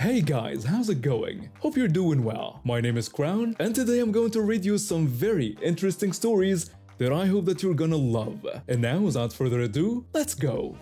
Hey guys, how's it going? Hope you're doing well. My name is Crown, and today I'm going to read you some very interesting stories that I hope that you're gonna love. And now, without further ado, let's go!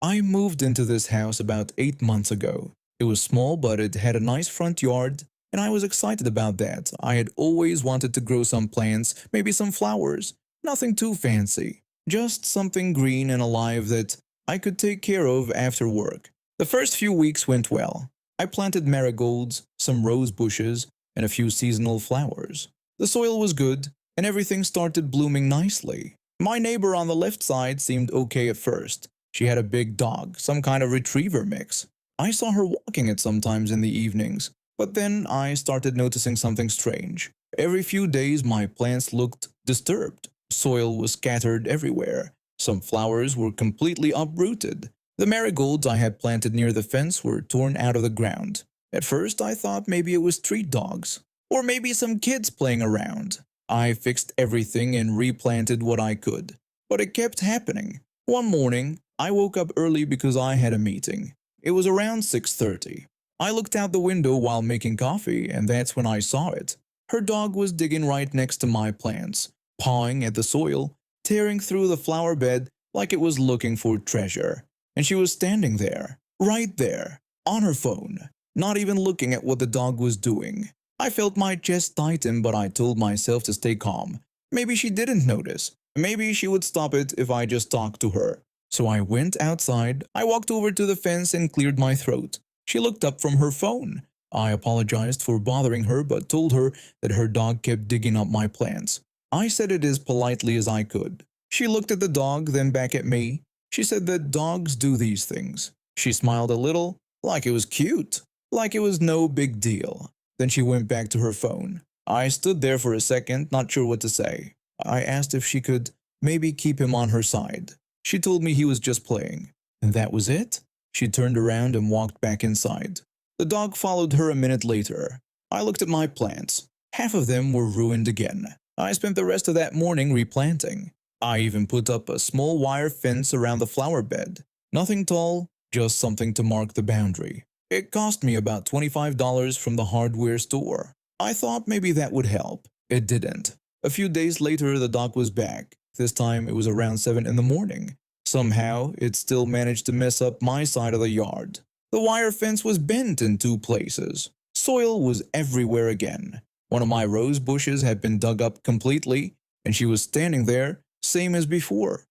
I moved into this house about 8 months ago. It was small, but it had a nice front yard, and I was excited about that. I had always wanted to grow some plants, maybe some flowers. Nothing too fancy, just something green and alive that I could take care of after work. The first few weeks went well. I planted marigolds, some rose bushes, and a few seasonal flowers. The soil was good, and everything started blooming nicely. My neighbor on the left side seemed okay at first. She had a big dog, some kind of retriever mix. I saw her walking it sometimes in the evenings, but then I started noticing something strange. Every few days my plants looked disturbed. Soil was scattered everywhere. Some flowers were completely uprooted. The marigolds I had planted near the fence were torn out of the ground. At first I thought maybe it was street dogs, or maybe some kids playing around. I fixed everything and replanted what I could, but it kept happening. One morning, I woke up early because I had a meeting. It was around 6:30. I looked out the window while making coffee, and that's when I saw it. Her dog was digging right next to my plants, pawing at the soil, tearing through the flower bed like it was looking for treasure. And she was standing there, right there, on her phone, not even looking at what the dog was doing. I felt my chest tighten, but I told myself to stay calm. Maybe she didn't notice. Maybe she would stop it if I just talked to her. So I went outside, I walked over to the fence and cleared my throat. She looked up from her phone. I apologized for bothering her but told her that her dog kept digging up my plants. I said it as politely as I could. She looked at the dog, then back at me. She said that dogs do these things. She smiled a little, like it was cute, like it was no big deal. Then she went back to her phone. I stood there for a second, not sure what to say. I asked if she could maybe keep him on her side. She told me he was just playing. And that was it? She turned around and walked back inside. The dog followed her a minute later. I looked at my plants. Half of them were ruined again. I spent the rest of that morning replanting. I even put up a small wire fence around the flower bed. Nothing tall, just something to mark the boundary. It cost me about $25 from the hardware store. I thought maybe that would help. It didn't. A few days later, the dog was back. This time it was around 7 in the morning. Somehow, it still managed to mess up my side of the yard. The wire fence was bent in 2 places. Soil was everywhere again. One of my rose bushes had been dug up completely, and she was standing there, same as before.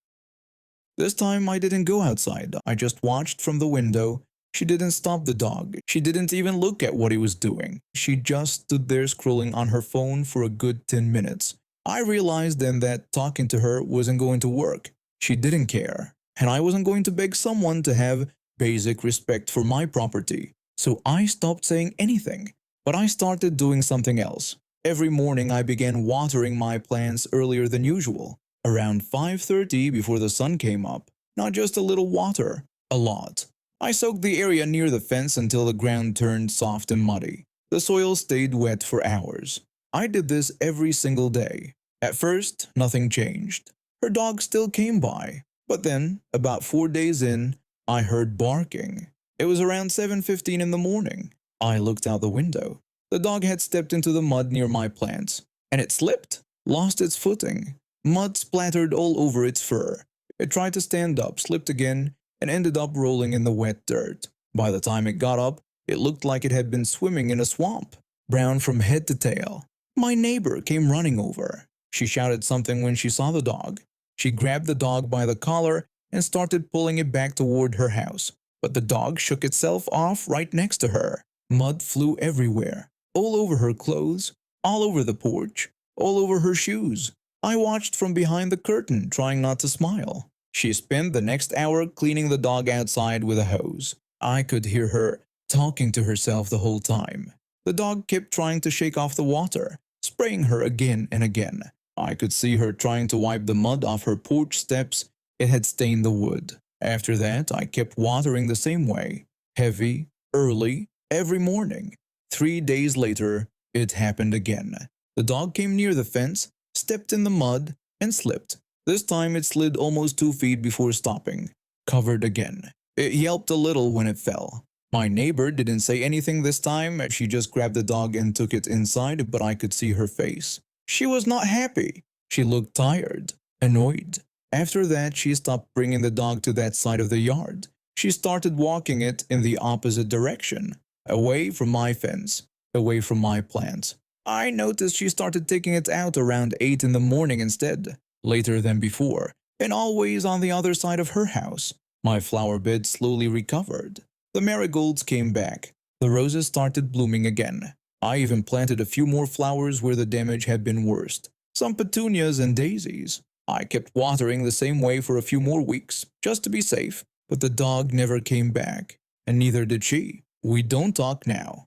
This time I didn't go outside. I just watched from the window. She didn't stop the dog. She didn't even look at what he was doing. She just stood there scrolling on her phone for a good 10 minutes. I realized then that talking to her wasn't going to work. She didn't care, and I wasn't going to beg someone to have basic respect for my property. So I stopped saying anything, but I started doing something else. Every morning I began watering my plants earlier than usual, around 5:30 before the sun came up. Not just a little water, a lot. I soaked the area near the fence until the ground turned soft and muddy. The soil stayed wet for hours. I did this every single day. At first, nothing changed. Her dog still came by. But then, about 4 days in, I heard barking. It was around 7:15 in the morning. I looked out the window. The dog had stepped into the mud near my plants, and it slipped, lost its footing. Mud splattered all over its fur. It tried to stand up, slipped again, and ended up rolling in the wet dirt. By the time it got up, it looked like it had been swimming in a swamp, brown from head to tail. My neighbor came running over. She shouted something when she saw the dog. She grabbed the dog by the collar and started pulling it back toward her house. But the dog shook itself off right next to her. Mud flew everywhere, all over her clothes, all over the porch, all over her shoes. I watched from behind the curtain, trying not to smile. She spent the next hour cleaning the dog outside with a hose. I could hear her talking to herself the whole time. The dog kept trying to shake off the water, spraying her again and again. I could see her trying to wipe the mud off her porch steps. It had stained the wood. After that, I kept watering the same way, heavy, early, every morning. 3 days later, it happened again. The dog came near the fence, stepped in the mud, and slipped. This time it slid almost 2 feet before stopping, covered again. It yelped a little when it fell. My neighbor didn't say anything this time. She just grabbed the dog and took it inside, but I could see her face. She was not happy. She looked tired, annoyed. After that, she stopped bringing the dog to that side of the yard. She started walking it in the opposite direction, away from my fence, away from my plants. I noticed she started taking it out around 8 in the morning instead, later than before, and always on the other side of her house. My flower bed slowly recovered. The marigolds came back. The roses started blooming again. I even planted a few more flowers where the damage had been worst. Some petunias and daisies. I kept watering the same way for a few more weeks, just to be safe, but the dog never came back, and neither did she. We don't talk now.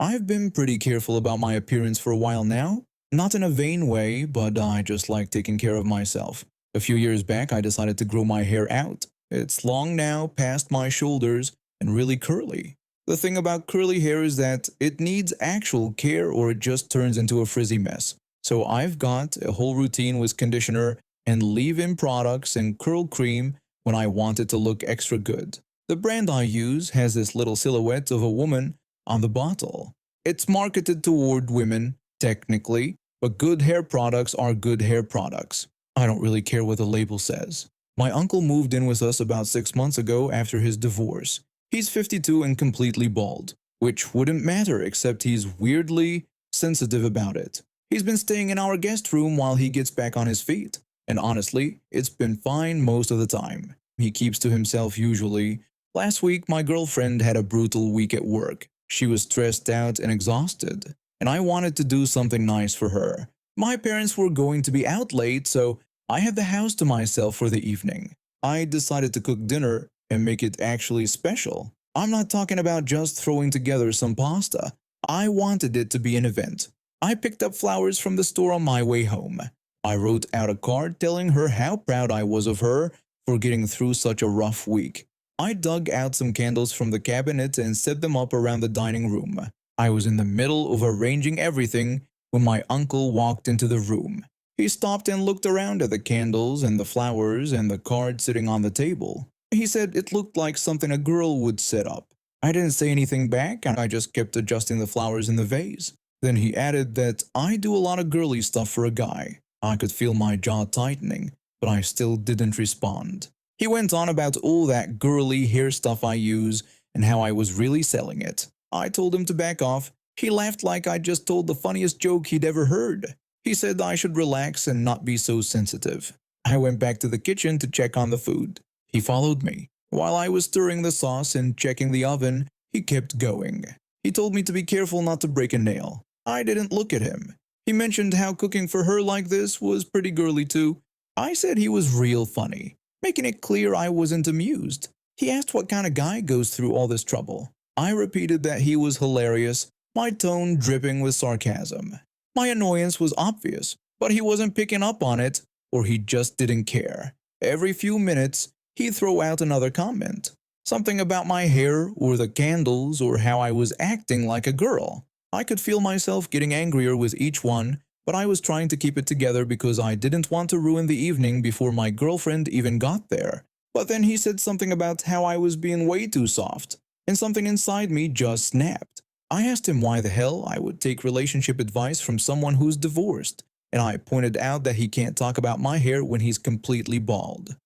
I've been pretty careful about my appearance for a while now. Not in a vain way, but I just like taking care of myself. A few years back, I decided to grow my hair out. It's long now, past my shoulders, and really curly. The thing about curly hair is that it needs actual care or it just turns into a frizzy mess. So I've got a whole routine with conditioner and leave-in products and curl cream when I want it to look extra good. The brand I use has this little silhouette of a woman on the bottle. It's marketed toward women, technically, but good hair products are good hair products. I don't really care what the label says. My uncle moved in with us about 6 months ago after his divorce. He's 52 and completely bald, which wouldn't matter except he's weirdly sensitive about it. He's been staying in our guest room while he gets back on his feet, and honestly, it's been fine most of the time. He keeps to himself usually. Last week, my girlfriend had a brutal week at work. She was stressed out and exhausted, and I wanted to do something nice for her. My parents were going to be out late, so I had the house to myself for the evening. I decided to cook dinner and make it actually special. I'm not talking about just throwing together some pasta. I wanted it to be an event. I picked up flowers from the store on my way home. I wrote out a card telling her how proud I was of her for getting through such a rough week. I dug out some candles from the cabinet and set them up around the dining room. I was in the middle of arranging everything when my uncle walked into the room. He stopped and looked around at the candles and the flowers and the card sitting on the table. He said it looked like something a girl would set up. I didn't say anything back and I just kept adjusting the flowers in the vase. Then he added that I do a lot of girly stuff for a guy. I could feel my jaw tightening, but I still didn't respond. He went on about all that girly hair stuff I use and how I was really selling it. I told him to back off. He laughed like I just told the funniest joke he'd ever heard. He said I should relax and not be so sensitive. I went back to the kitchen to check on the food. He followed me. While I was stirring the sauce and checking the oven, he kept going. He told me to be careful not to break a nail. I didn't look at him. He mentioned how cooking for her like this was pretty girly too. I said he was real funny, making it clear I wasn't amused. He asked what kind of guy goes through all this trouble. I repeated that he was hilarious, my tone dripping with sarcasm. My annoyance was obvious, but he wasn't picking up on it, or he just didn't care. Every few minutes, he'd throw out another comment. Something about my hair, or the candles, or how I was acting like a girl. I could feel myself getting angrier with each one, but I was trying to keep it together because I didn't want to ruin the evening before my girlfriend even got there. But then he said something about how I was being way too soft, and something inside me just snapped. I asked him why the hell I would take relationship advice from someone who's divorced, and I pointed out that he can't talk about my hair when he's completely bald.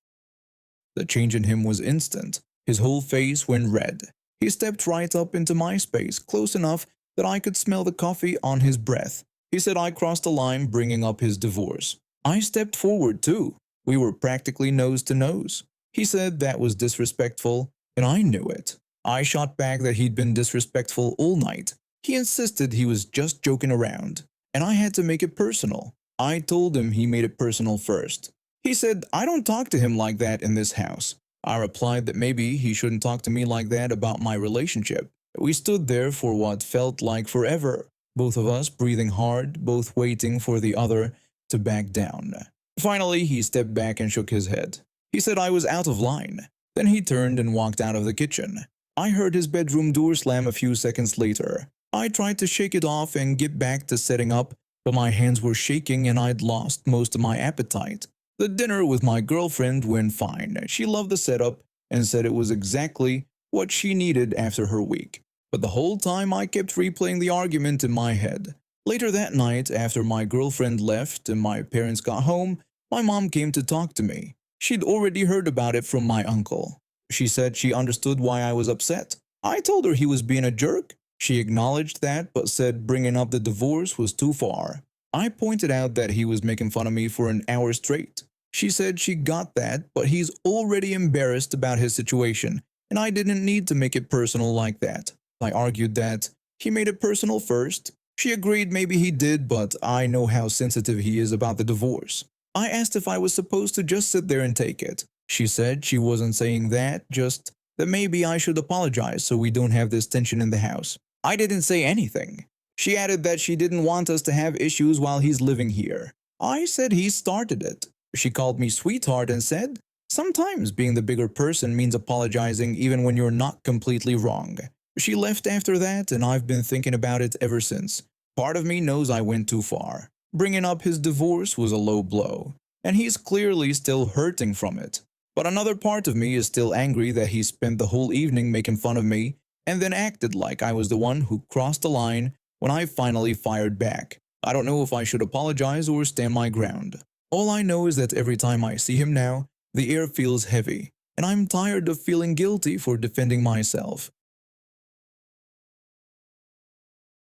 The change in him was instant. His whole face went red. He stepped right up into my space, close enough that I could smell the coffee on his breath. He said I crossed the line bringing up his divorce. I stepped forward too. We were practically nose to nose. He said that was disrespectful, and I knew it. I shot back that he'd been disrespectful all night. He insisted he was just joking around, and I had to make it personal. I told him he made it personal first. He said I don't talk to him like that in this house. I replied that maybe he shouldn't talk to me like that about my relationship. We stood there for what felt like forever, both of us breathing hard, both waiting for the other to back down. Finally, he stepped back and shook his head. He said I was out of line. Then he turned and walked out of the kitchen. I heard his bedroom door slam a few seconds later. I tried to shake it off and get back to setting up, but my hands were shaking and I'd lost most of my appetite. The dinner with my girlfriend went fine. She loved the setup and said it was exactly what she needed after her week. But the whole time I kept replaying the argument in my head. Later that night, after my girlfriend left and my parents got home, my mom came to talk to me. She'd already heard about it from my uncle. She said she understood why I was upset. I told her he was being a jerk. She acknowledged that, but said bringing up the divorce was too far. I pointed out that he was making fun of me for an hour straight. She said she got that, but he's already embarrassed about his situation, and I didn't need to make it personal like that. I argued that he made it personal first. She agreed maybe he did, but I know how sensitive he is about the divorce. I asked if I was supposed to just sit there and take it. She said she wasn't saying that, just that maybe I should apologize so we don't have this tension in the house. I didn't say anything. She added that she didn't want us to have issues while he's living here. I said he started it. She called me sweetheart and said, sometimes being the bigger person means apologizing even when you're not completely wrong. She left after that and I've been thinking about it ever since. Part of me knows I went too far. Bringing up his divorce was a low blow, and he's clearly still hurting from it. But another part of me is still angry that he spent the whole evening making fun of me and then acted like I was the one who crossed the line when I finally fired back. I don't know if I should apologize or stand my ground. All I know is that every time I see him now, the air feels heavy, and I'm tired of feeling guilty for defending myself.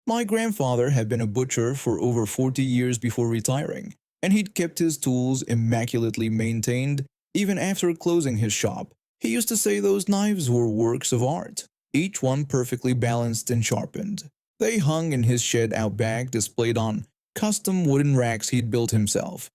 My grandfather had been a butcher for over 40 years before retiring, and he'd kept his tools immaculately maintained even after closing his shop. He used to say those knives were works of art, each one perfectly balanced and sharpened. They hung in his shed out back, displayed on custom wooden racks he'd built himself.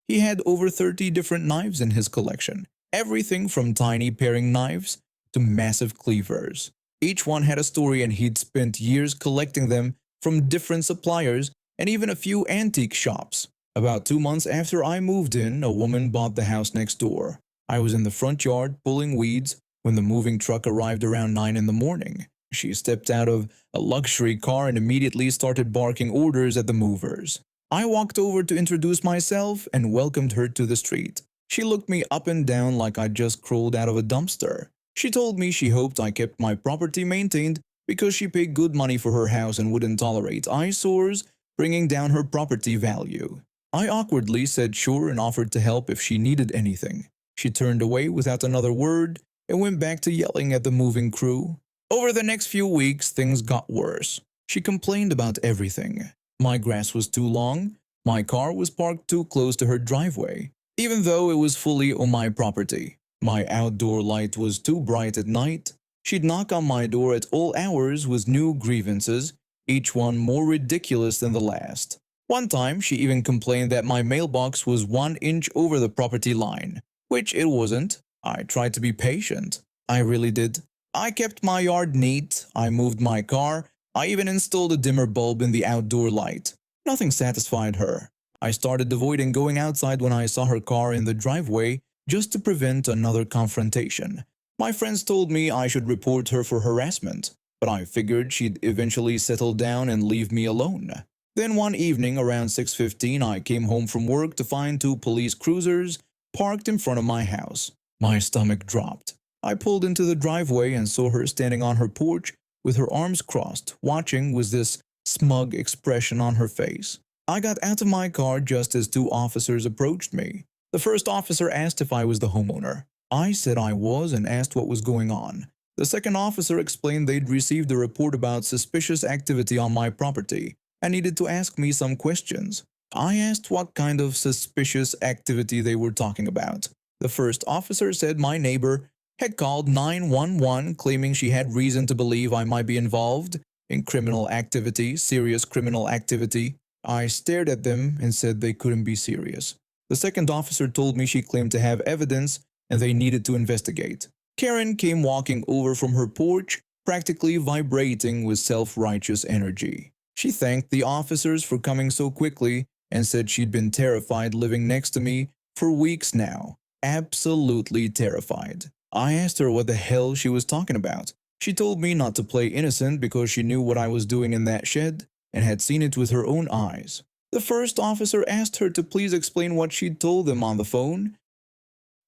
He had over 30 different knives in his collection, everything from tiny paring knives to massive cleavers. Each one had a story and he'd spent years collecting them from different suppliers and even a few antique shops. About 2 months after I moved in, a woman bought the house next door. I was in the front yard pulling weeds when the moving truck arrived around 9 in the morning. She stepped out of a luxury car and immediately started barking orders at the movers. I walked over to introduce myself and welcomed her to the street. She looked me up and down like I'd just crawled out of a dumpster. She told me she hoped I kept my property maintained because she paid good money for her house and wouldn't tolerate eyesores bringing down her property value. I awkwardly said sure and offered to help if she needed anything. She turned away without another word and went back to yelling at the moving crew. Over the next few weeks, things got worse. She complained about everything. My grass was too long, my car was parked too close to her driveway, even though it was fully on my property. My outdoor light was too bright at night. She'd knock on my door at all hours with new grievances, each one more ridiculous than the last. One time, she even complained that my mailbox was 1 inch over the property line, which it wasn't. I tried to be patient. I really did. I kept my yard neat, I moved my car, I even installed a dimmer bulb in the outdoor light. Nothing satisfied her. I started avoiding going outside when I saw her car in the driveway just to prevent another confrontation. My friends told me I should report her for harassment, but I figured she'd eventually settle down and leave me alone. Then one evening around 6:15 I came home from work to find 2 police cruisers parked in front of my house. My stomach dropped. I pulled into the driveway and saw her standing on her porch with her arms crossed, watching with this smug expression on her face. I got out of my car just as 2 officers approached me. The first officer asked if I was the homeowner. I said I was and asked what was going on. The second officer explained they'd received a report about suspicious activity on my property and needed to ask me some questions. I asked what kind of suspicious activity they were talking about. The first officer said my neighbor had called 911 claiming she had reason to believe I might be involved in criminal activity, serious criminal activity. I stared at them and said they couldn't be serious. The second officer told me she claimed to have evidence and they needed to investigate. Karen came walking over from her porch, practically vibrating with self-righteous energy. She thanked the officers for coming so quickly and said she'd been terrified living next to me for weeks now. Absolutely terrified. I asked her what the hell she was talking about. She told me not to play innocent because she knew what I was doing in that shed and had seen it with her own eyes. The first officer asked her to please explain what she'd told them on the phone.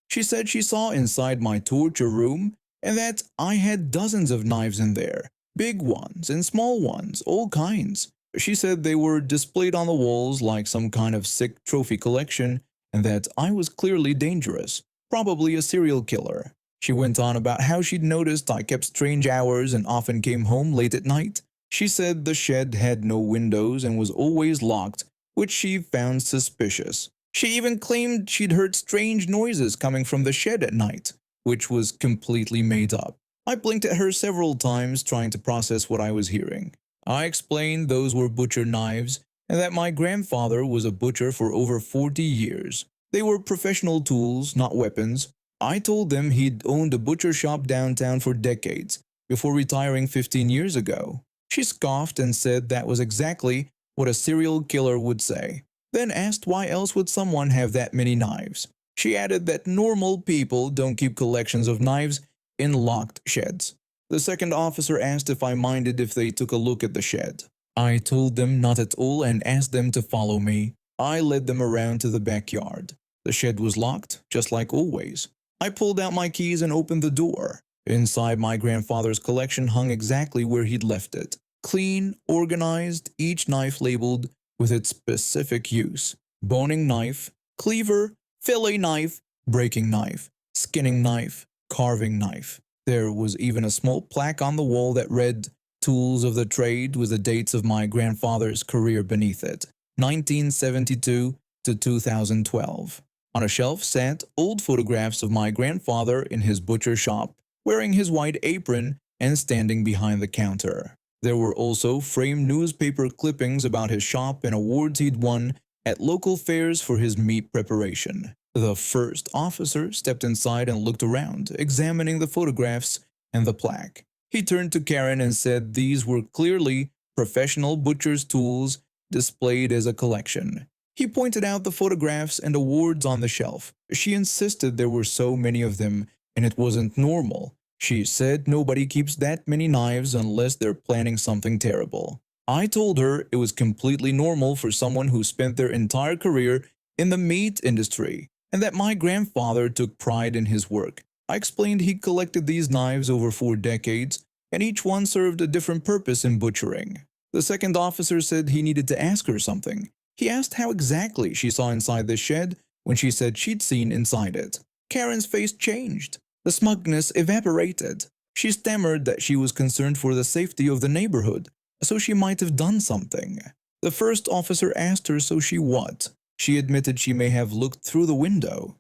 She said she saw inside my torture room and that I had dozens of knives in there, big ones and small ones, all kinds. She said they were displayed on the walls like some kind of sick trophy collection and that I was clearly dangerous, probably a serial killer. She went on about how she'd noticed I kept strange hours and often came home late at night. She said the shed had no windows and was always locked, which she found suspicious. She even claimed she'd heard strange noises coming from the shed at night, which was completely made up. I blinked at her several times trying to process what I was hearing. I explained those were butcher knives and that my grandfather was a butcher for over 40 years. They were professional tools, not weapons. I told them he'd owned a butcher shop downtown for decades, before retiring 15 years ago. She scoffed and said that was exactly what a serial killer would say, then asked why else would someone have that many knives. She added that normal people don't keep collections of knives in locked sheds. The second officer asked if I minded if they took a look at the shed. I told them not at all and asked them to follow me. I led them around to the backyard. The shed was locked, just like always. I pulled out my keys and opened the door. Inside, my grandfather's collection hung exactly where he'd left it. Clean, organized, each knife labeled with its specific use. Boning knife, cleaver, fillet knife, breaking knife, skinning knife, carving knife. There was even a small plaque on the wall that read, "Tools of the Trade," with the dates of my grandfather's career beneath it, 1972 to 2012. On a shelf sat old photographs of my grandfather in his butcher shop, wearing his white apron and standing behind the counter. There were also framed newspaper clippings about his shop and awards he'd won at local fairs for his meat preparation. The first officer stepped inside and looked around, examining the photographs and the plaque. He turned to Karen and said these were clearly professional butcher's tools displayed as a collection. He pointed out the photographs and awards on the shelf. She insisted there were so many of them and it wasn't normal. She said nobody keeps that many knives unless they're planning something terrible. I told her it was completely normal for someone who spent their entire career in the meat industry and that my grandfather took pride in his work. I explained he collected these knives over 4 decades and each one served a different purpose in butchering. The second officer said he needed to ask her something. He asked how exactly she saw inside the shed when she said she'd seen inside it. Karen's face changed. The smugness evaporated. She stammered that she was concerned for the safety of the neighborhood, so she might have done something. The first officer asked her so she what? She admitted she may have looked through the window.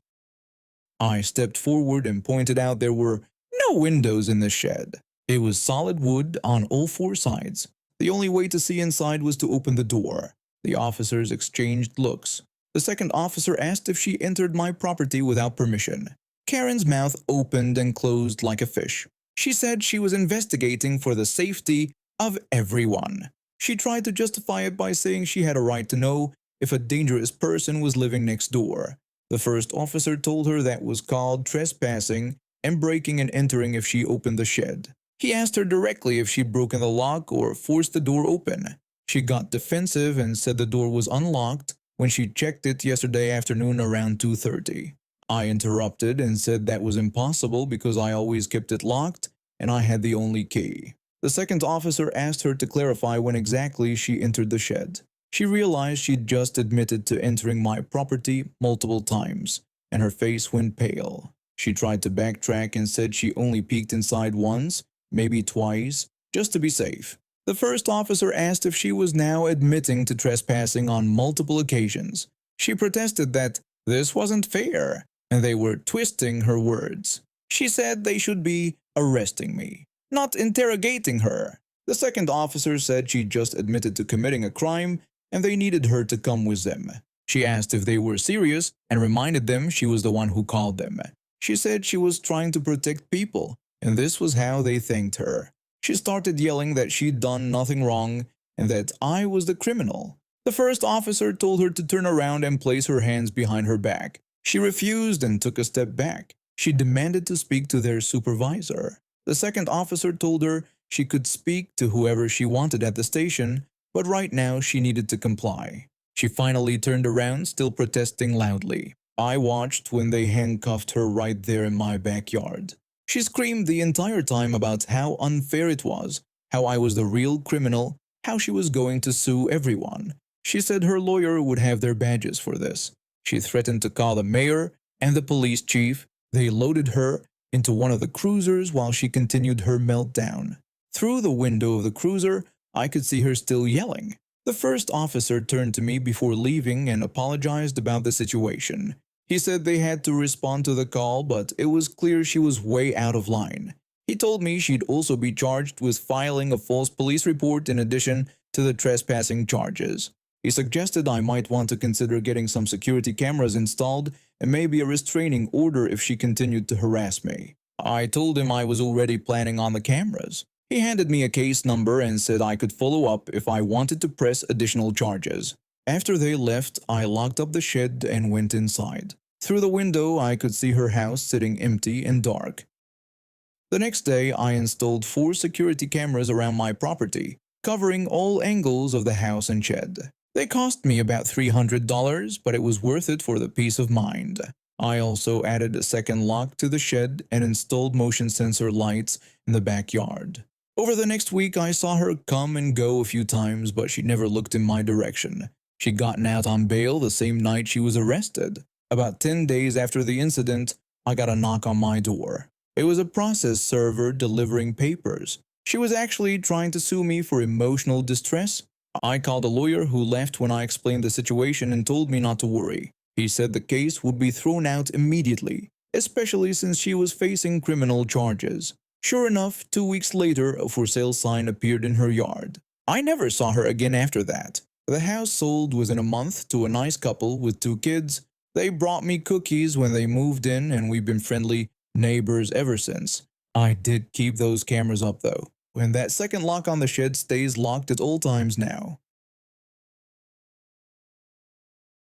I stepped forward and pointed out there were no windows in the shed. It was solid wood on all 4 sides. The only way to see inside was to open the door. The officers exchanged looks. The second officer asked if she entered my property without permission. Karen's mouth opened and closed like a fish. She said she was investigating for the safety of everyone. She tried to justify it by saying she had a right to know if a dangerous person was living next door. The first officer told her that was called trespassing and breaking and entering if she opened the shed. He asked her directly if she'd broken the lock or forced the door open. She got defensive and said the door was unlocked when she checked it yesterday afternoon around 2:30. I interrupted and said that was impossible because I always kept it locked and I had the only key. The second officer asked her to clarify when exactly she entered the shed. She realized she'd just admitted to entering my property multiple times, and her face went pale. She tried to backtrack and said she only peeked inside once, maybe twice, just to be safe. The first officer asked if she was now admitting to trespassing on multiple occasions. She protested that this wasn't fair, and they were twisting her words. She said they should be arresting me, not interrogating her. The second officer said she just admitted to committing a crime and they needed her to come with them. She asked if they were serious and reminded them she was the one who called them. She said she was trying to protect people, and this was how they thanked her. She started yelling that she'd done nothing wrong and that I was the criminal. The first officer told her to turn around and place her hands behind her back. She refused and took a step back. She demanded to speak to their supervisor. The second officer told her she could speak to whoever she wanted at the station, but right now she needed to comply. She finally turned around, still protesting loudly. I watched when they handcuffed her right there in my backyard. She screamed the entire time about how unfair it was, how I was the real criminal, how she was going to sue everyone. She said her lawyer would have their badges for this. She threatened to call the mayor and the police chief. They loaded her into one of the cruisers while she continued her meltdown. Through the window of the cruiser, I could see her still yelling. The first officer turned to me before leaving and apologized about the situation. He said they had to respond to the call, but it was clear she was way out of line. He told me she'd also be charged with filing a false police report in addition to the trespassing charges. He suggested I might want to consider getting some security cameras installed and maybe a restraining order if she continued to harass me. I told him I was already planning on the cameras. He handed me a case number and said I could follow up if I wanted to press additional charges. After they left, I locked up the shed and went inside. Through the window, I could see her house sitting empty and dark. The next day, I installed 4 security cameras around my property, covering all angles of the house and shed. They cost me about $300, but it was worth it for the peace of mind. I also added a second lock to the shed and installed motion sensor lights in the backyard. Over the next week, I saw her come and go a few times, but she never looked in my direction. She'd gotten out on bail the same night she was arrested. About 10 days after the incident, I got a knock on my door. It was a process server delivering papers. She was actually trying to sue me for emotional distress. I called a lawyer who left when I explained the situation and told me not to worry. He said the case would be thrown out immediately, especially since she was facing criminal charges. Sure enough, 2 weeks later, a for sale sign appeared in her yard. I never saw her again after that. The house sold within a month to a nice couple with 2 kids. They brought me cookies when they moved in, and we've been friendly neighbors ever since. I did keep those cameras up though, and that second lock on the shed stays locked at all times now.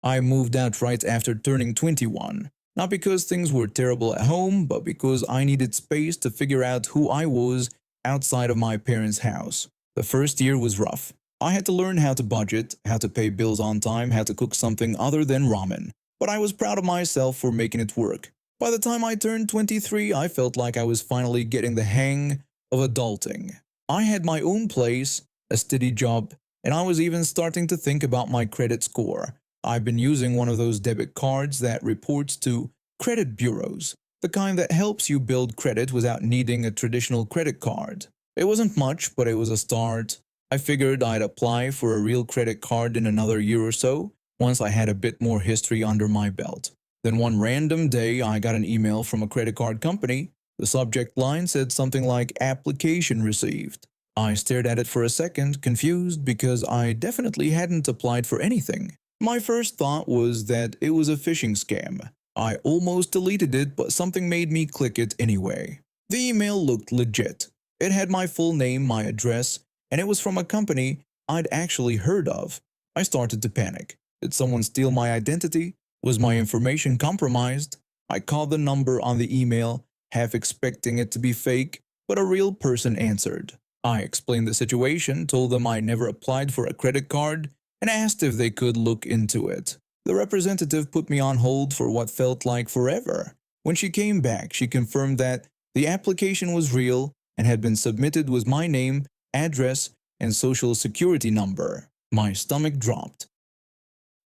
I moved out right after turning 21. Not because things were terrible at home, but because I needed space to figure out who I was outside of my parents' house. The first year was rough. I had to learn how to budget, how to pay bills on time, how to cook something other than ramen. But I was proud of myself for making it work. By the time I turned 23, I felt like I was finally getting the hang of adulting. I had my own place, a steady job, and I was even starting to think about my credit score. I've been using one of those debit cards that reports to credit bureaus, the kind that helps you build credit without needing a traditional credit card. It wasn't much, but it was a start. I figured I'd apply for a real credit card in another year or so, once I had a bit more history under my belt. Then one random day, I got an email from a credit card company. The subject line said something like "application received." I stared at it for a second, confused because I definitely hadn't applied for anything. My first thought was that it was a phishing scam. I almost deleted it, but something made me click it anyway. The email looked legit. It had my full name, my address, and it was from a company I'd actually heard of. I started to panic. Did someone steal my identity? Was my information compromised? I called the number on the email, half expecting it to be fake, but a real person answered. I explained the situation, told them I never applied for a credit card, and asked if they could look into it. The representative put me on hold for what felt like forever. When she came back, she confirmed that the application was real and had been submitted with my name, address, and social security number. My stomach dropped.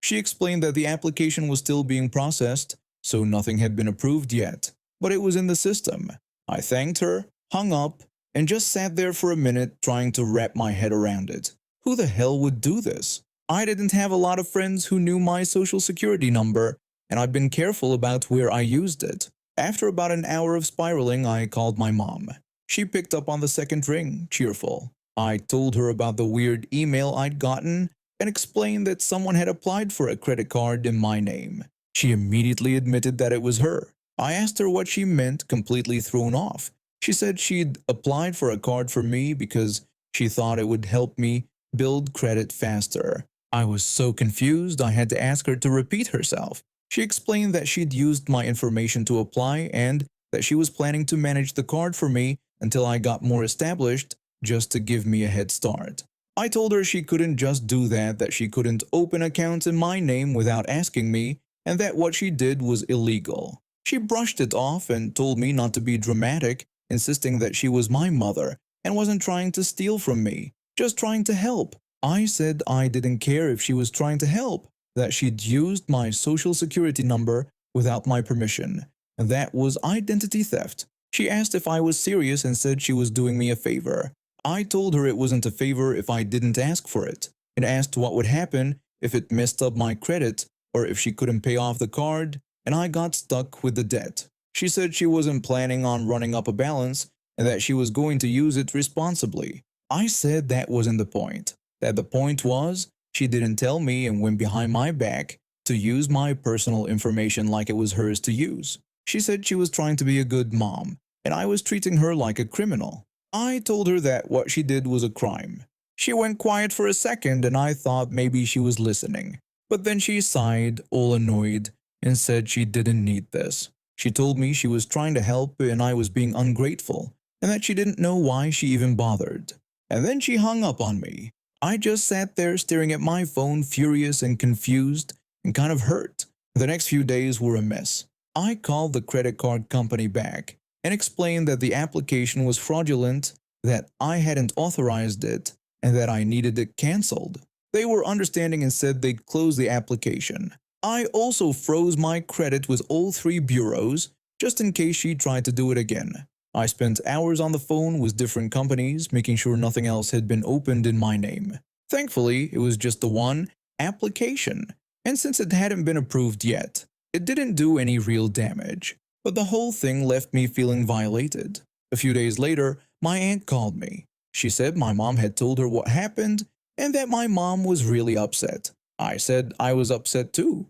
She explained that the application was still being processed, so nothing had been approved yet, but it was in the system. I thanked her, hung up, and just sat there for a minute trying to wrap my head around it. Who the hell would do this? I didn't have a lot of friends who knew my social security number, and I'd been careful about where I used it. After about an hour of spiraling, I called my mom. She picked up on the second ring, cheerful. I told her about the weird email I'd gotten and explained that someone had applied for a credit card in my name. She immediately admitted that it was her. I asked her what she meant, completely thrown off. She said she'd applied for a card for me because she thought it would help me build credit faster. I was so confused I had to ask her to repeat herself. She explained that she'd used my information to apply and that she was planning to manage the card for me until I got more established, just to give me a head start. I told her she couldn't just do that she couldn't open accounts in my name without asking me, and that what she did was illegal. She brushed it off and told me not to be dramatic, insisting that she was my mother and wasn't trying to steal from me, just trying to help. I said I didn't care if she was trying to help, that she'd used my social security number without my permission, and that was identity theft. She asked if I was serious and said she was doing me a favor. I told her it wasn't a favor if I didn't ask for it, and asked what would happen if it messed up my credit or if she couldn't pay off the card and I got stuck with the debt. She said she wasn't planning on running up a balance and that she was going to use it responsibly. I said that wasn't the point, that the point was she didn't tell me and went behind my back to use my personal information like it was hers to use. She said she was trying to be a good mom and I was treating her like a criminal. I told her that what she did was a crime. She went quiet for a second and I thought maybe she was listening. But then she sighed, all annoyed, and said she didn't need this. She told me she was trying to help and I was being ungrateful, and that she didn't know why she even bothered. And then she hung up on me. I just sat there staring at my phone, furious and confused and kind of hurt. The next few days were a mess. I called the credit card company back and explained that the application was fraudulent, that I hadn't authorized it, and that I needed it canceled. They were understanding and said they'd close the application. I also froze my credit with all 3 bureaus, just in case she tried to do it again. I spent hours on the phone with different companies, making sure nothing else had been opened in my name. Thankfully, it was just the one application, and since it hadn't been approved yet, it didn't do any real damage. But the whole thing left me feeling violated. A few days later, my aunt called me. She said my mom had told her what happened and that my mom was really upset. I said I was upset too.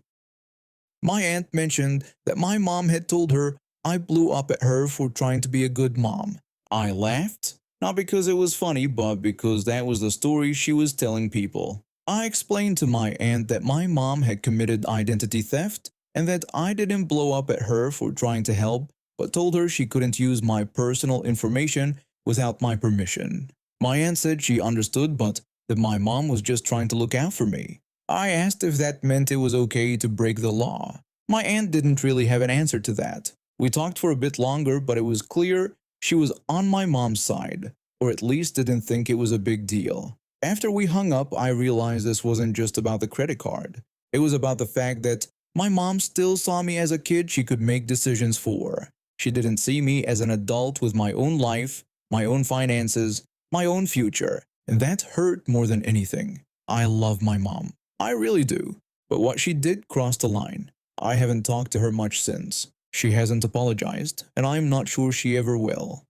My aunt mentioned that my mom had told her I blew up at her for trying to be a good mom. I laughed, not because it was funny, but because that was the story she was telling people. I explained to my aunt that my mom had committed identity theft and that I didn't blow up at her for trying to help, but told her she couldn't use my personal information without my permission. My aunt said she understood, but that my mom was just trying to look out for me. I asked if that meant it was okay to break the law. My aunt didn't really have an answer to that. We talked for a bit longer, but it was clear she was on my mom's side, or at least didn't think it was a big deal. After we hung up, I realized this wasn't just about the credit card. It was about the fact that my mom still saw me as a kid she could make decisions for. She didn't see me as an adult with my own life, my own finances, my own future, and that hurt more than anything. I love my mom. I really do. But what she did crossed the line. I haven't talked to her much since. She hasn't apologized, and I'm not sure she ever will.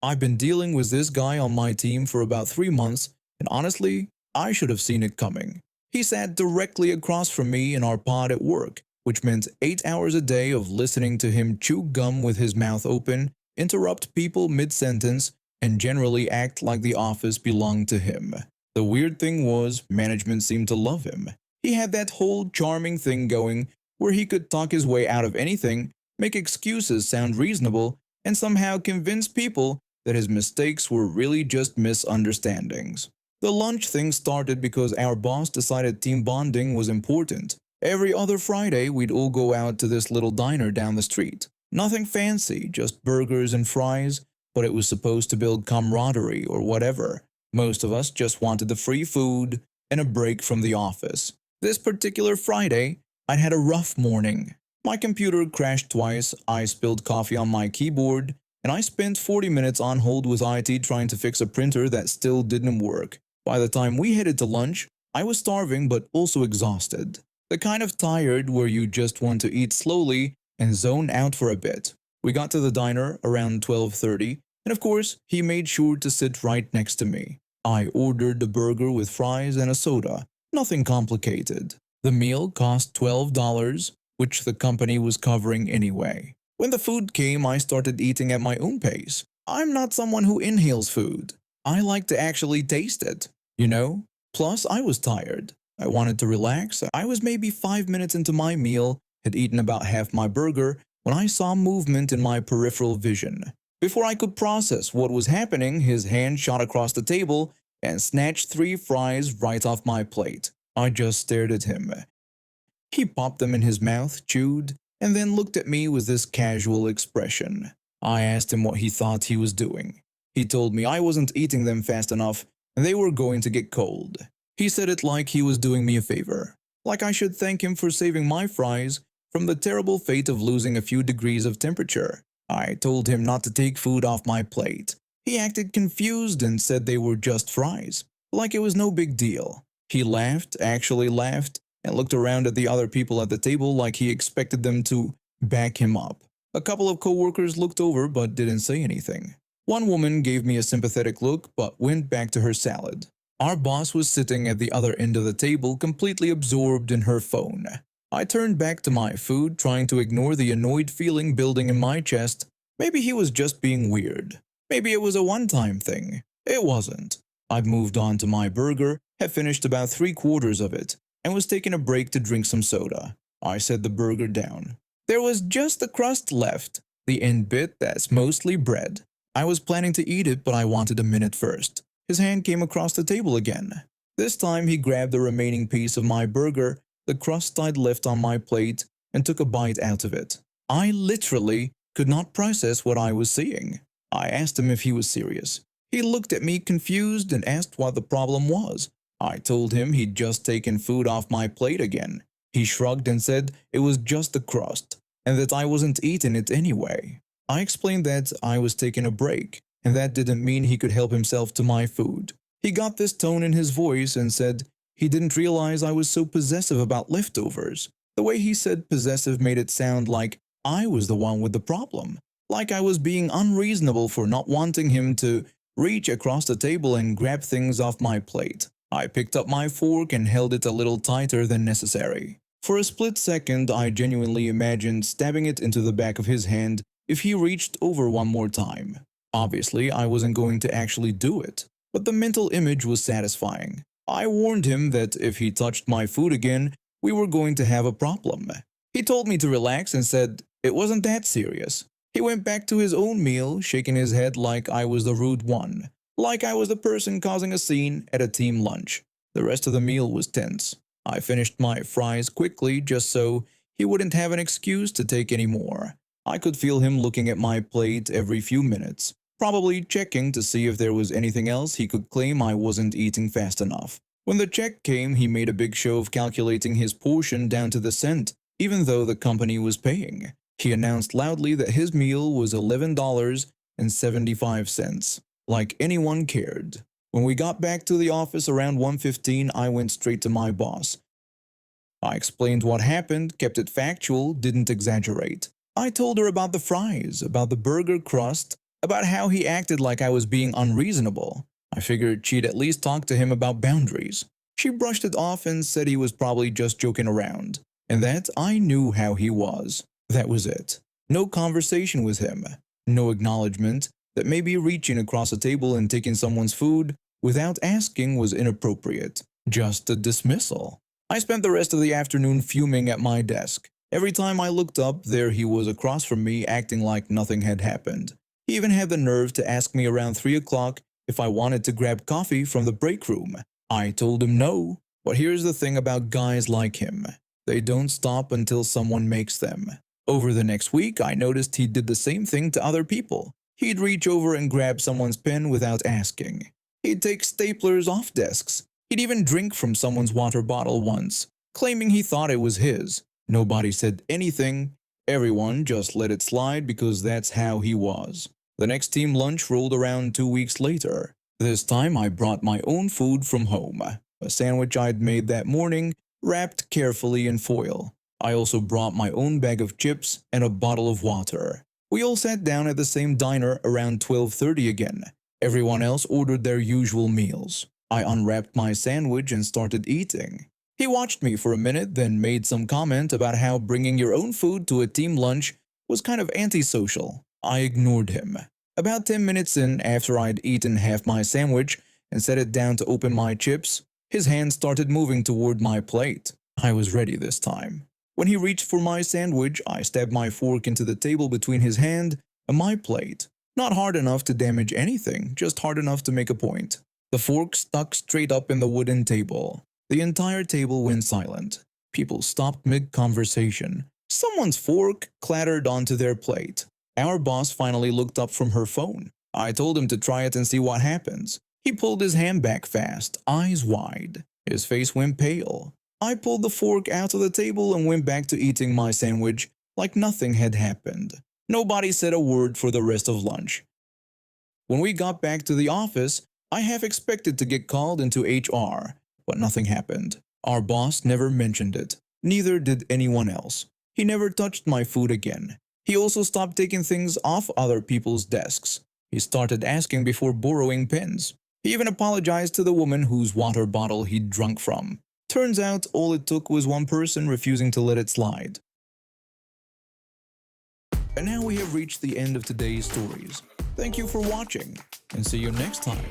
I've been dealing with this guy on my team for about 3 months, and honestly, I should have seen it coming. He sat directly across from me in our pod at work, which meant 8 hours a day of listening to him chew gum with his mouth open, interrupt people mid-sentence, and generally act like the office belonged to him. The weird thing was, management seemed to love him. He had that whole charming thing going where he could talk his way out of anything, make excuses sound reasonable, and somehow convince people that his mistakes were really just misunderstandings. The lunch thing started because our boss decided team bonding was important. Every other Friday, we'd all go out to this little diner down the street. Nothing fancy, just burgers and fries, but it was supposed to build camaraderie or whatever. Most of us just wanted the free food and a break from the office. This particular Friday, I'd had a rough morning. My computer crashed twice, I spilled coffee on my keyboard, and I spent 40 minutes on hold with IT trying to fix a printer that still didn't work. By the time we headed to lunch, I was starving but also exhausted. The kind of tired where you just want to eat slowly and zone out for a bit. We got to the diner around 12:30, and of course, he made sure to sit right next to me. I ordered a burger with fries and a soda, nothing complicated. The meal cost $12, which the company was covering anyway. When the food came, I started eating at my own pace. I'm not someone who inhales food. I like to actually taste it, you know? Plus, I was tired. I wanted to relax. I was maybe 5 minutes into my meal, had eaten about half my burger, when I saw movement in my peripheral vision. Before I could process what was happening, his hand shot across the table and snatched 3 fries right off my plate. I just stared at him. He popped them in his mouth, chewed, and then looked at me with this casual expression. I asked him what he thought he was doing. He told me I wasn't eating them fast enough and they were going to get cold. He said it like he was doing me a favor, like I should thank him for saving my fries from the terrible fate of losing a few degrees of temperature. I told him not to take food off my plate. He acted confused and said they were just fries, like it was no big deal. He laughed, actually laughed, and looked around at the other people at the table like he expected them to back him up. A couple of coworkers looked over but didn't say anything. One woman gave me a sympathetic look but went back to her salad. Our boss was sitting at the other end of the table, completely absorbed in her phone. I turned back to my food, trying to ignore the annoyed feeling building in my chest. Maybe he was just being weird. Maybe it was a one-time thing. It wasn't. I'd moved on to my burger, had finished about 3/4 of it, and was taking a break to drink some soda. I set the burger down. There was just the crust left, the end bit that's mostly bread. I was planning to eat it, but I wanted a minute first. His hand came across the table again. This time he grabbed the remaining piece of my burger, the crust I'd left on my plate, and took a bite out of it. I literally could not process what I was seeing. I asked him if he was serious. He looked at me confused and asked what the problem was. I told him he'd just taken food off my plate again. He shrugged and said it was just the crust, and that I wasn't eating it anyway. I explained that I was taking a break, and that didn't mean he could help himself to my food. He got this tone in his voice and said he didn't realize I was so possessive about leftovers. The way he said possessive made it sound like I was the one with the problem, like I was being unreasonable for not wanting him to reach across the table and grab things off my plate. I picked up my fork and held it a little tighter than necessary. For a split second, I genuinely imagined stabbing it into the back of his hand if he reached over one more time. Obviously, I wasn't going to actually do it, but the mental image was satisfying. I warned him that if he touched my food again, we were going to have a problem. He told me to relax and said it wasn't that serious. He went back to his own meal, shaking his head like I was the rude one, like I was the person causing a scene at a team lunch. The rest of the meal was tense. I finished my fries quickly just so he wouldn't have an excuse to take any more. I could feel him looking at my plate every few minutes, probably checking to see if there was anything else he could claim I wasn't eating fast enough. When the check came, he made a big show of calculating his portion down to the cent, even though the company was paying. He announced loudly that his meal was $11.75, like anyone cared. When we got back to the office around 1:15, I went straight to my boss. I explained what happened, kept it factual, didn't exaggerate. I told her about the fries, about the burger crust, about how he acted like I was being unreasonable. I figured she'd at least talk to him about boundaries. She brushed it off and said he was probably just joking around, and that I knew how he was. That was it. No conversation with him. No acknowledgement that maybe reaching across a table and taking someone's food without asking was inappropriate. Just a dismissal. I spent the rest of the afternoon fuming at my desk. Every time I looked up, there he was across from me acting like nothing had happened. He even had the nerve to ask me around 3 o'clock if I wanted to grab coffee from the break room. I told him no, but here's the thing about guys like him. They don't stop until someone makes them. Over the next week, I noticed he did the same thing to other people. He'd reach over and grab someone's pen without asking. He'd take staplers off desks. He'd even drink from someone's water bottle once, claiming he thought it was his. Nobody said anything. Everyone just let it slide because that's how he was. The next team lunch rolled around 2 weeks later. This time I brought my own food from home, a sandwich I'd made that morning, wrapped carefully in foil. I also brought my own bag of chips and a bottle of water. We all sat down at the same diner around 12:30 again. Everyone else ordered their usual meals. I unwrapped my sandwich and started eating. He watched me for a minute, then made some comment about how bringing your own food to a team lunch was kind of antisocial. I ignored him. About 10 minutes in, after I'd eaten half my sandwich and set it down to open my chips, his hand started moving toward my plate. I was ready this time. When he reached for my sandwich, I stabbed my fork into the table between his hand and my plate. Not hard enough to damage anything, just hard enough to make a point. The fork stuck straight up in the wooden table. The entire table went silent. People stopped mid-conversation. Someone's fork clattered onto their plate. Our boss finally looked up from her phone. I told him to try it and see what happens. He pulled his hand back fast, eyes wide. His face went pale. I pulled the fork out of the table and went back to eating my sandwich like nothing had happened. Nobody said a word for the rest of lunch. When we got back to the office, I half expected to get called into HR, but nothing happened. Our boss never mentioned it. Neither did anyone else. He never touched my food again. He also stopped taking things off other people's desks. He started asking before borrowing pens. He even apologized to the woman whose water bottle he'd drunk from. Turns out all it took was one person refusing to let it slide. And now we have reached the end of today's stories. Thank you for watching, and see you next time.